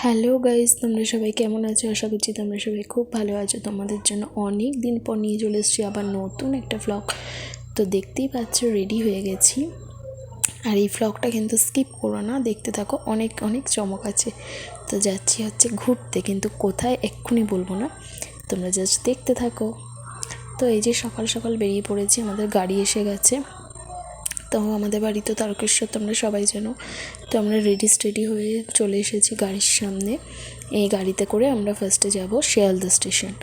Hello guys, তোমরা সবাই কেমন আছো? আশা করছি তোমরা সবাই খুব ভালো আছো। তোমাদের জন্য অনেক দিন পর নিয়ে চলে এসেছি আবার নতুন একটা ভ্লগ। তো দেখতেই পাচ্ছ রেডি হয়ে গেছি, আর এই ভ্লগটা কিন্তু স্কিপ করো না, দেখতে থাকো, অনেক অনেক চমক আছে। তো যাচ্ছি হচ্ছে ঘুরতে, কিন্তু কোথায় এক্ষুনি বলবো না, তোমরা জাস্ট দেখতে থাকো। তো এই যে সকাল সকাল বেরিয়ে পড়েছি, আমাদের গাড়ি এসে গেছে। তো আমাদের বাড়ি তো তারকেশ্বর, তোমরা সবাই জানো। তো আমরা রেডি হয়ে চলে এসেছি গাড়ির সামনে। এই গাড়িতে করে আমরা ফার্স্টে যাব শিয়ালদা স্টেশন।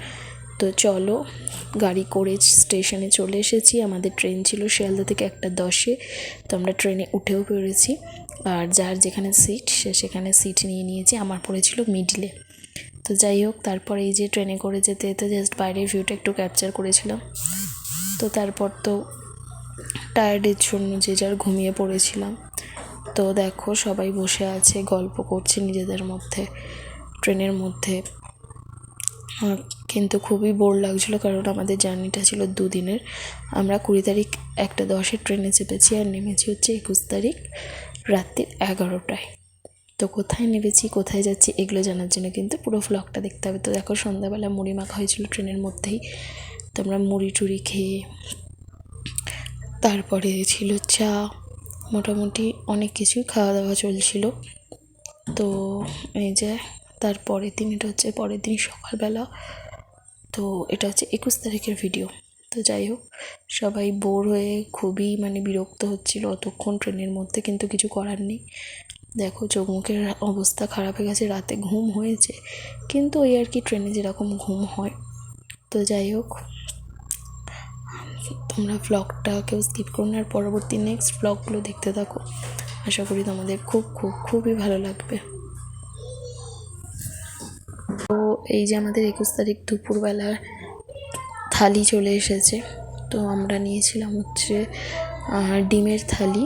তো চলো, গাড়ি করে স্টেশনে চলে এসেছি। আমাদের ট্রেন ছিল শিয়ালদা থেকে 1:10-এ। তো আমরা ট্রেনে উঠেও পড়েছি, আর যার যেখানে সিট সে সেখানে সিট নিয়ে নিয়েছি। আমার পড়েছিল মিডলে। তো যাই হোক, তারপরে এই যে ট্রেনে করে যেতে যেতে জাস্ট বাইরের ভিউটা একটু ক্যাপচার করেছিলাম। তো তারপর তো টায়ার্ডের জন্য যে যার ঘুমিয়ে পড়েছিলাম। তো দেখো সবাই বসে আছে, গল্প করছে নিজেদের মধ্যে ট্রেনের মধ্যে। কিন্তু খুবই বোর লাগছিলো, কারণ আমাদের জার্নিটা ছিল 2 দিনের। আমরা 20 তারিখ 1:10-এ ট্রেনে চেপেছি, আর নেমেছি হচ্ছে 21 তারিখ রাত্রির 11টায়। তো কোথায় নেমেছি, কোথায় যাচ্ছি, এগুলো জানার জন্য কিন্তু পুরো ভ্লগটা দেখতে হবে। তো দেখো, সন্ধ্যাবেলা মুড়ি মাখা হয়েছিল ট্রেনের মধ্যেই। তো আমরা মুড়ি টুড়ি খেয়ে, তারপরে ছিল চা, মোটামুটি অনেক কিছুই খাওয়া দাওয়া চলছিল। তো এই যে তারপরের দিন, এটা হচ্ছে পরের দিন সকালবেলা। তো এটা হচ্ছে 21 তারিখের ভিডিও। তো যাই হোক, সবাই বোর হয়ে খুবই বিরক্ত হচ্ছিল অতক্ষণ ট্রেনের মধ্যে, কিন্তু কিছু করার নেই। দেখো চোখ মুখের অবস্থা খারাপ হয়ে গেছে, রাতে ঘুম হয়েছে, কিন্তু ওই আর কি, ট্রেনে যেরকম ঘুম হয়। তো যাই হোক, তোমরা ভ্লগটা কেউ স্কিপ করো না, আর পরবর্তী নেক্সট ভ্লগগুলো দেখতে থাকো। আশা করি তোমাদের খুবই ভালো লাগবে। তো এই যে আমাদের 21 তারিখ দুপুরবেলা থালি চলে এসেছে। তো আমরা নিয়েছিলাম হচ্ছে ডিমের থালি,